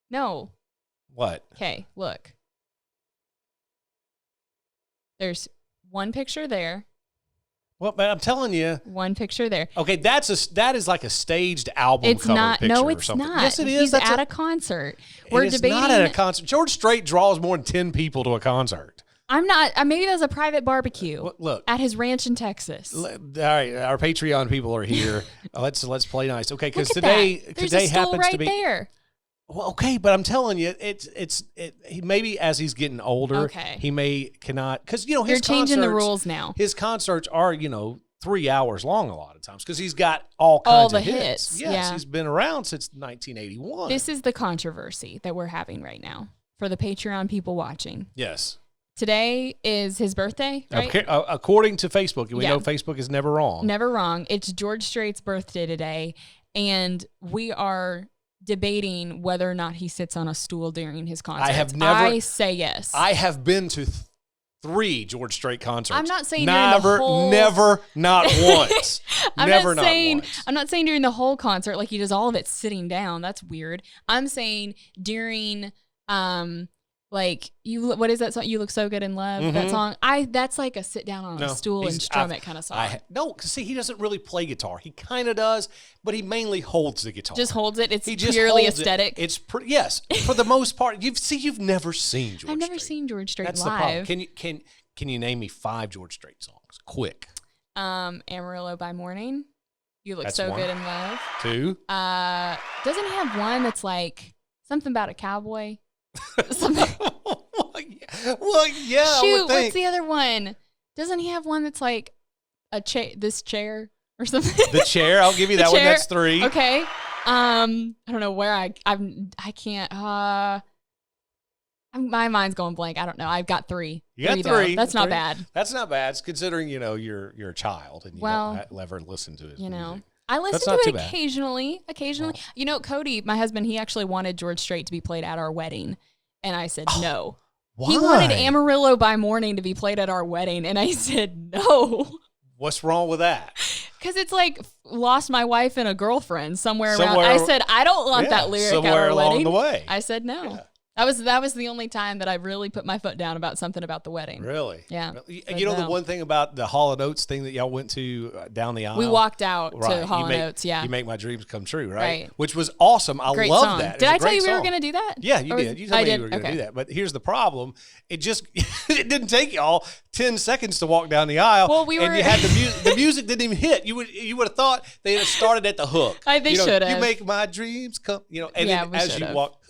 No. What? Okay, look. There's one picture there. Well, but I'm telling you. One picture there. Okay, that is like a staged album it's cover not, picture no, or it's something. not. Yes, it is. He's at a concert. We're it's debating. not at a concert. George Strait draws more than 10 people to a concert. I'm not. Maybe there's a private barbecue. Look at his ranch in Texas. All right, our Patreon people are here. let's play nice. Okay, because today happens right to be there. Well, okay, but I'm telling you, maybe as he's getting older, okay. he cannot, because his You're changing the rules now. His concerts are 3 hours long a lot of times because he's got all kinds of hits. Yes, he's been around since 1981. This is the controversy that we're having right now for the Patreon people watching. Yes. Today is his birthday, right? Okay, according to Facebook, we know Facebook is never wrong. Never wrong. It's George Strait's birthday today, and we are debating whether or not he sits on a stool during his concert. I say yes. I have been to 3 George Strait concerts. I'm not saying never, during the whole... never, not once. I'm not saying during the whole concert, like he does all of it sitting down. That's weird. I'm saying during, like what is that song? You Look So Good in Love. Mm-hmm. That song. That's like a sit down on a stool and strum it kind of song. No, because see, he doesn't really play guitar. He kind of does, but he mainly holds the guitar. Just holds it. It's purely aesthetic. It's yes, for the most part. You've never seen George. I've never seen George Strait That's live. The problem. Can you name me 5 George Strait songs? Quick. Amarillo by Morning. You Look That's So 1. Good in Love. 2. Doesn't he have one that's like something about a cowboy? well, yeah. Shoot, what's the other one? Doesn't he have one that's like this chair or something? The Chair. I'll give you that one. That's 3. Okay. I don't know where I can't. My mind's going blank. I don't know. I've got 3. You got 3. That's not bad. That's not bad. It's considering you're a child and you don't ever listen to his music. I listen to it occasionally. Oh. Cody, my husband, he actually wanted George Strait to be played at our wedding. And I said, no. Why? He wanted Amarillo by Morning to be played at our wedding. And I said, no. What's wrong with that? Because it's like Lost My Wife and a Girlfriend somewhere around. I said, I don't want that lyric at our wedding. The way. I said, no. Yeah. That was the only time that I really put my foot down about something about the wedding. Really? Yeah. The one thing about the Hall & Oates thing that y'all went to down the aisle? We walked out to Hall & Oates, yeah. You Make my dreams come true, right? Which was awesome. I love that. Did I tell you we were going to do that? Yeah, you did. You told me you were going to do that. But here's the problem. It didn't take y'all 10 seconds to walk down the aisle. Well, and you had the music didn't even hit. You would have thought they had started at the hook. They should have. You make my dreams come, and then as you walk,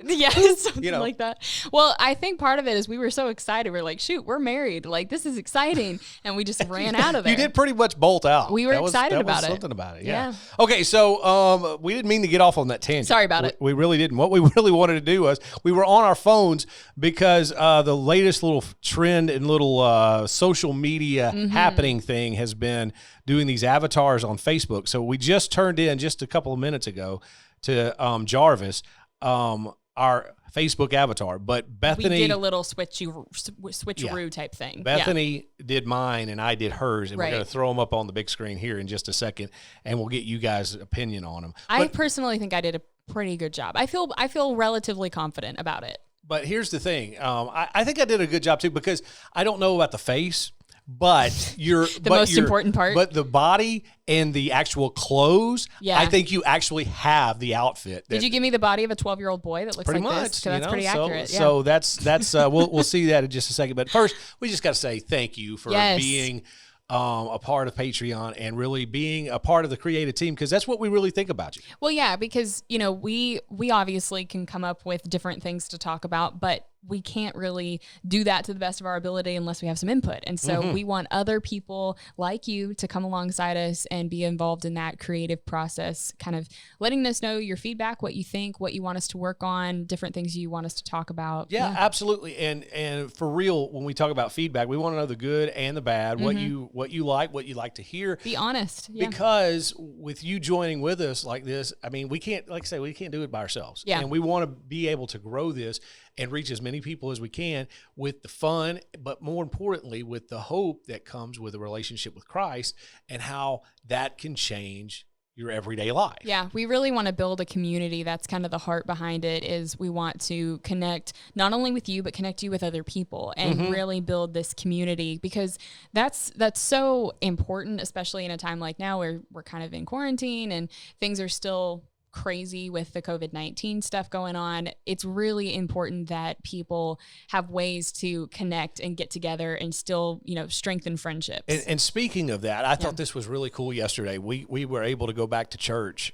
yeah, something like that. Well, I think part of it is we were so excited. We're like, shoot, we're married. Like, this is exciting. And we just ran out of there. You did pretty much bolt out. We were excited about it. Something about it, yeah. Okay, so we didn't mean to get off on that tangent. Sorry about it. We really didn't. What we really wanted to do was we were on our phones because the latest little trend and little social media happening thing has been doing these avatars on Facebook. So we just turned in just a couple of minutes ago to Jarvis, our Facebook avatar, but Bethany... We did a little switcheroo type thing. Bethany did mine and I did hers, and we're going to throw them up on the big screen here in just a second, and we'll get you guys' opinion on them. I personally think I did a pretty good job. I feel relatively confident about it. But here's the thing. I think I did a good job, too, because I don't know about the face, but the most important part. But the body and the actual clothes, I think you actually have the outfit. Did you give me the body of a 12-year-old boy that looks like much, this? That's pretty accurate. So that's we'll see that in just a second. But first, we just got to say thank you for being a part of Patreon and really being a part of the creative team, because that's what we really think about you. Well, yeah, because we obviously can come up with different things to talk about, but we can't really do that to the best of our ability unless we have some input. And so we want other people like you to come alongside us and be involved in that creative process, kind of letting us know your feedback, what you think, what you want us to work on, different things you want us to talk about. Yeah. Absolutely. And for real, when we talk about feedback, we want to know the good and the bad, what you like to hear. Be honest. Yeah. Because with you joining with us like this, I mean, we can't, like I say, we can't do it by ourselves. Yeah. And we want to be able to grow this and reach as many people as we can with the fun, but more importantly, with the hope that comes with a relationship with Christ and how that can change your everyday life. Yeah, we really want to build a community. That's kind of the heart behind it, is we want to connect not only with you, but connect you with other people and really build this community, because that's so important, especially in a time like now where we're kind of in quarantine and things are still crazy with the COVID-19 stuff going on. It's really important that people have ways to connect and get together and still, strengthen friendships. And speaking of that, I thought this was really cool yesterday. We were able to go back to church.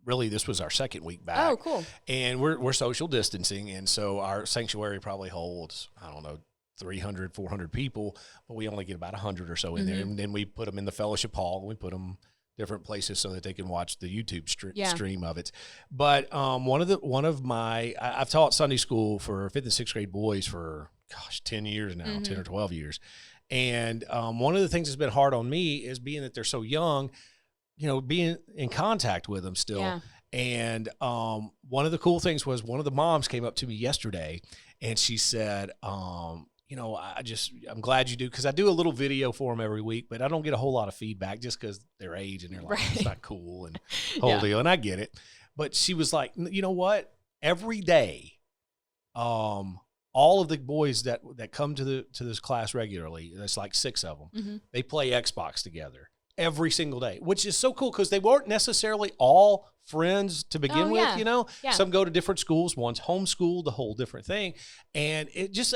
Really, this was our second week back. Oh, cool. And we're social distancing. And so our sanctuary probably holds, 300, 400 people, but we only get about 100 or so in there. And then we put them in the fellowship hall, and we put them different places so that they can watch the YouTube stream of it. But I've taught Sunday school for 5th and 6th grade boys for 10 years now, 10 or 12 years. And one of the things that's been hard on me is, being that they're so young, being in contact with them still. Yeah. And one of the cool things was, one of the moms came up to me yesterday and she said, I'm glad you do, because I do a little video for them every week, but I don't get a whole lot of feedback just because their age and they're like, it's not cool and whole deal. And I get it. But she was like, you know what? Every day, all of the boys that come to this class regularly, there's like 6 of them, they play Xbox together every single day, which is so cool, because they weren't necessarily all friends to begin with, Yeah. Some go to different schools, one's homeschooled, a whole different thing. And that just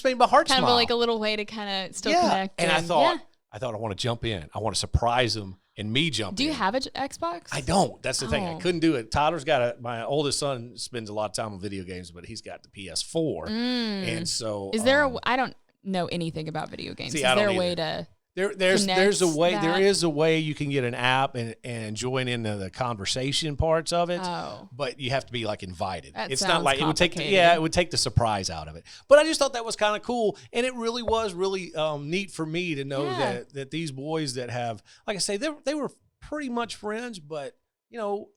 made my heart smile. Kind of like a little way to kind of still connect. And I thought I want to jump in. I want to surprise them and me jump in. Do you have an Xbox? I don't. That's the thing. I couldn't do it. Tyler's my oldest son spends a lot of time on video games, but he's got the PS4. And so is there I don't know anything about video games. Is there a way to There's a way. There is a way you can get an app and join into the conversation parts of it. Oh. But you have to be like invited. That it's sounds not like it would take the surprise out of it. But I just thought that was kind of cool, and it really was really neat for me to know that these boys that have, like I say, they were pretty much friends, but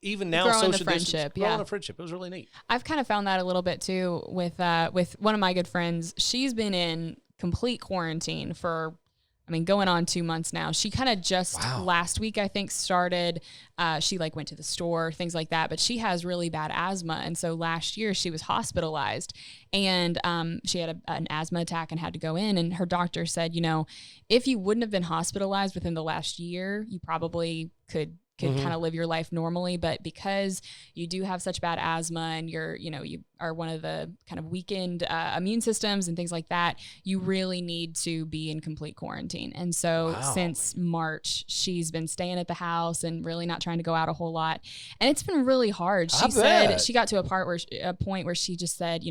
even now, growing social friendship, growing a friendship. It was really neat. I've kind of found that a little bit too with one of my good friends. She's been in complete quarantine for, going on 2 months now. She kind of just last week, I think, started, she went to the store, things like that, but she has really bad asthma. And so last year she was hospitalized, and she had an asthma attack and had to go in. And her doctor said, if you wouldn't have been hospitalized within the last year, you probably could kind of live your life normally. But because you do have such bad asthma and you are one of the kind of weakened immune systems and things like that, you really need to be in complete quarantine. And so since March, she's been staying at the house and really not trying to go out a whole lot. And it's been really hard. She said she got to a point where she just said,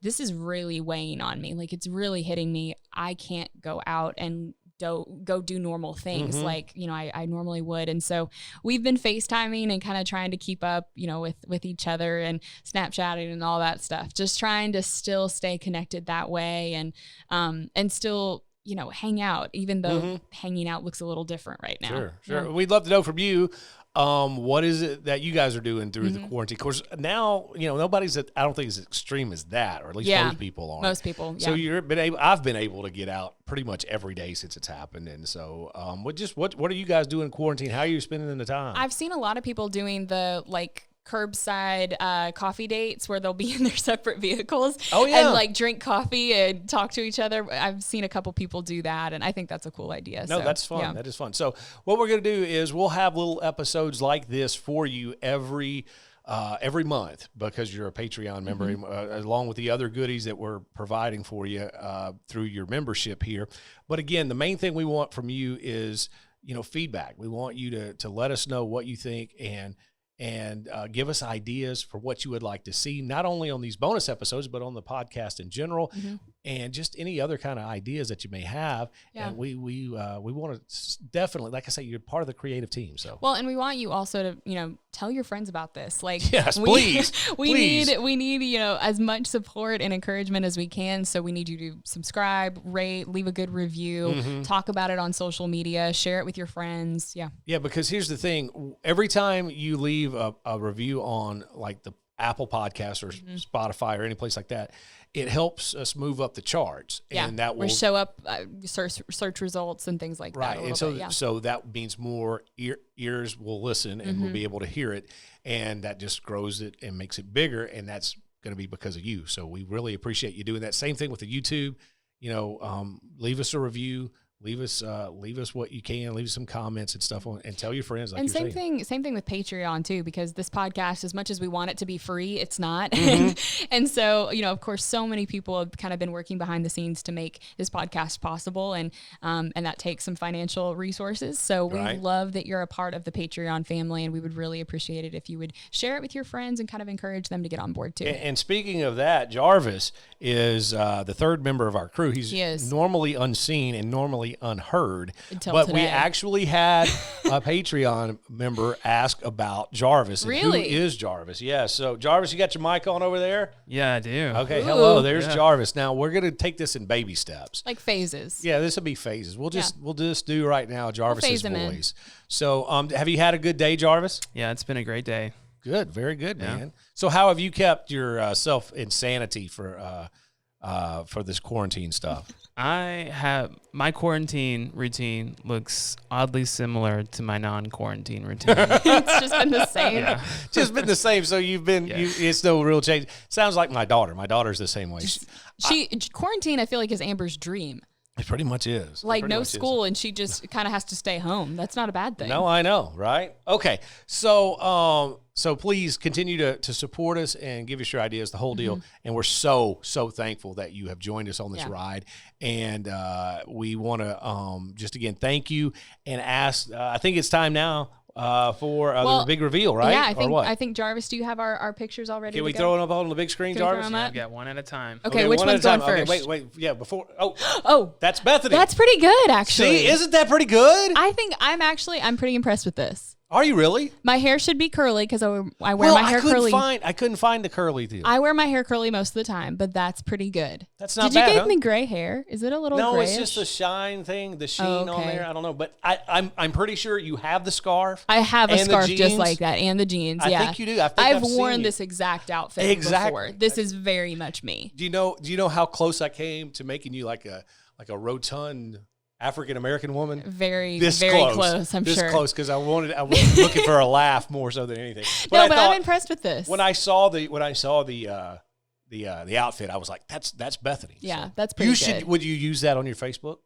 this is really weighing on me. Like, it's really hitting me. I can't go out and go do normal things like I normally would. And so we've been FaceTiming and kind of trying to keep up with each other and Snapchatting and all that stuff, just trying to still stay connected that way and still hang out, even though hanging out looks a little different right now. Sure. Yeah. We'd love to know from you, what is it that you guys are doing through the quarantine? Of course, now, nobody's I don't think as extreme as that, or at least most people aren't. Most people, So I've been able to get out pretty much every day since it's happened. And so, what are you guys doing in quarantine? How are you spending the time? I've seen a lot of people doing the curbside coffee dates where they'll be in their separate vehicles and drink coffee and talk to each other. I've seen a couple people do that, and I think that's a cool idea. No, that's fun. Yeah. That is fun. So what we're going to do is we'll have little episodes like this for you every month, because you're a Patreon member, along with the other goodies that we're providing for you through your membership here. But again, the main thing we want from you is, feedback. We want you to let us know what you think and give us ideas for what you would like to see, not only on these bonus episodes, but on the podcast in general, and just any other kind of ideas that you may have. Yeah. And we want to definitely, like I say, you're part of the creative team. So and we want you also to tell your friends about this. Yes, please. We need as much support and encouragement as we can. So we need you to subscribe, rate, leave a good review, talk about it on social media, share it with your friends. Yeah. Yeah, because here's the thing: every time you leave a review on the Apple Podcasts or Spotify or any place like that, it helps us move up the charts. Yeah, and that will show up search results and things like that. Right, and so that means more ears will listen and will be able to hear it, and that just grows it and makes it bigger, and that's going to be because of you. So we really appreciate you doing that. Same thing with the YouTube. Leave us a review. Leave us what you can. Leave us some comments and stuff and tell your friends. Like and same thing with Patreon too, because this podcast, as much as we want it to be free, it's not. And so, of course, so many people have kind of been working behind the scenes to make this podcast possible, and that takes some financial resources. So we love that you're a part of the Patreon family, and we would really appreciate it if you would share it with your friends and kind of encourage them to get on board too. And speaking of that, Jarvis is the third member of our crew. He is normally unseen and normally unheard, but we actually had a Patreon member ask about Jarvis. Really? Who is Jarvis? Yeah. So Jarvis, you got your mic on over there? Yeah, I do. Okay. Ooh. Hello. There's Jarvis. Now we're going to take this in baby steps, like phases. Yeah, this will be phases. We'll just do right now Jarvis's voice. So, have you had a good day, Jarvis? Yeah, it's been a great day. Good. Very good, man. So, how have you kept your self insanity for this quarantine stuff? My quarantine routine looks oddly similar to my non-quarantine routine. It's just been the same. Yeah. Just been the same. So you've been, it's no real change. Sounds like my daughter. My daughter's the same way. Quarantine, I feel like, is Amber's dream. It pretty much is. Like no school, and she just kind of has to stay home. That's not a bad thing. No, I know, right? Okay, so please continue to support us and give us your ideas, the whole deal. And we're so thankful that you have joined us on this ride. And we want to just again thank you and ask. I think it's time now for the big reveal, right? Yeah, I think Jarvis, do you have our pictures already? Can we throw them up on the big screen, Jarvis? I've got one at a time. Okay, which one's going first? Okay, wait. Yeah, before. Oh, that's Bethany. That's pretty good, actually. See, isn't that pretty good? I think I'm pretty impressed with this. Are you really? My hair should be curly because I wear my hair curly. I couldn't find the curly deal. I wear my hair curly most of the time, but that's pretty good. That's not bad. bad. Did you give me gray hair? Is it a little grayish? No, it's just the shine thing, the sheen on there. I don't know, but I'm pretty sure you have the scarf. I have a scarf just like that, and the jeans. I think you do. I've worn this exact outfit before. This is very much me. Do you know how close I came to making you like a rotund African American woman? Very close. I'm sure. This close because I was looking for a laugh more so than anything. But I'm impressed with this. When I saw the outfit, I was like, that's Bethany. Yeah, that's pretty good. Would you use that on your Facebook?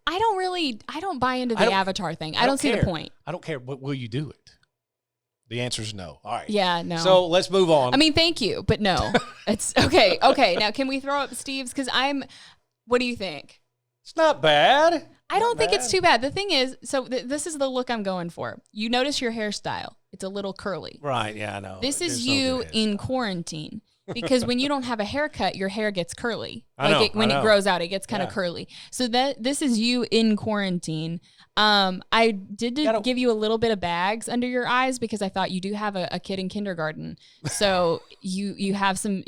I don't buy into the avatar thing. I don't see the point. I don't care. But will you do it? The answer is no. All right. Yeah, no. So let's move on. I mean, thank you, but no. It's okay. Okay, now can we throw up Steve's? Because what do you think? It's not bad. I don't think it's too bad. The thing is, so this is the look I'm going for. You notice your hairstyle. It's a little curly. Right, yeah, I know. This is you in quarantine. Because when you don't have a haircut, your hair gets curly. When it grows out, it gets kind of curly. So this is you in quarantine. I did give you a little bit of bags under your eyes because I thought you do have a kid in kindergarten. So you have some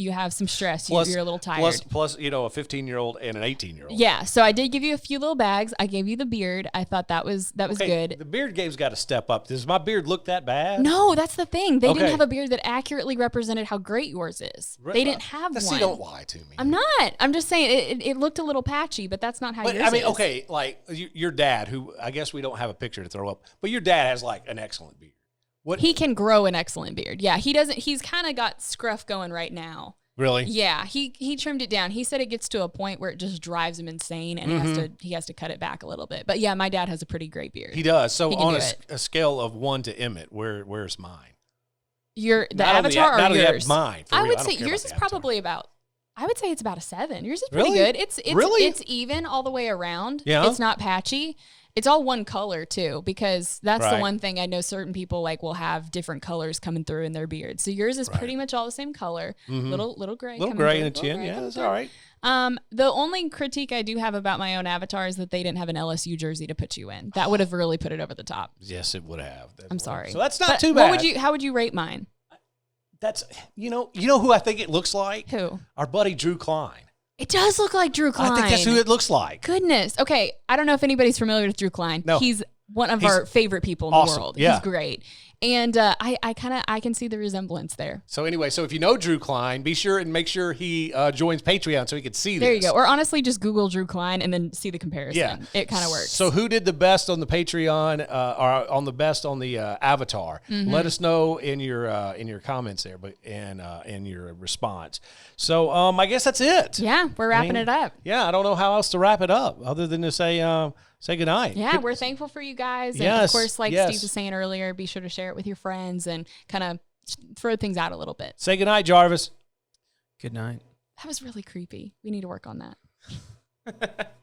stress. You're a little tired. Plus, a 15-year-old and an 18-year-old. Yeah. So I did give you a few little bags. I gave you the beard. I thought that was good. The beard game's got to step up. Does my beard look that bad? No, that's the thing. They didn't have a beard that accurately represented how great yours is. They didn't have one. See, don't lie to me. I'm not. I'm just saying it looked a little patchy, but that's not how yours is. Okay, like your dad, who I guess we don't have a picture to throw up, but your dad has like an excellent beard. He can grow an excellent beard. Yeah, he doesn't. He's kind of got scruff going right now. Really? Yeah, he trimmed it down. He said it gets to a point where it just drives him insane, and he has to cut it back a little bit. But yeah, my dad has a pretty great beard. He does. So on a scale of 1 to Emmett, where's mine? The avatar or yours? Mine. I would say yours is probably about. I would say it's about a 7. Yours is pretty good. It's even all the way around. Yeah. It's not patchy. It's all one color too, because that's the one thing I know certain people will have different colors coming through in their beard. So yours is pretty much all the same color. Little gray. Little gray in the chin. Yeah, that's all right. The only critique I do have about my own avatar is that they didn't have an LSU jersey to put you in. That would have really put it over the top. Yes, it would have. I'm sorry. So that's not too bad. How would you rate mine? That's who I think it looks like? Who? Our buddy Drew Klein. It does look like Drew Klein. I think that's who it looks like. Goodness. Okay, I don't know if anybody's familiar with Drew Klein. No. He's one of our favorite people in awesome. the world. Yeah. He's great. And I can see the resemblance there. So anyway, so if you know Drew Klein, be sure and make sure he joins Patreon so he can see this. There you go. Or honestly, just Google Drew Klein and then see the comparison. Yeah. It kind of works. So who did the best on the Patreon or on the best on the Avatar? Let us know in your comments there, but in your response. So I guess that's it. Yeah, we're wrapping it up. Yeah, I don't know how else to wrap it up other than to say goodnight. Yeah, we're thankful for you guys. And Yes, of course, like yes. Steve was saying earlier, be sure to share it with your friends and kind of throw things out a little bit. Say goodnight, Jarvis. Good night. That was really creepy. We need to work on that.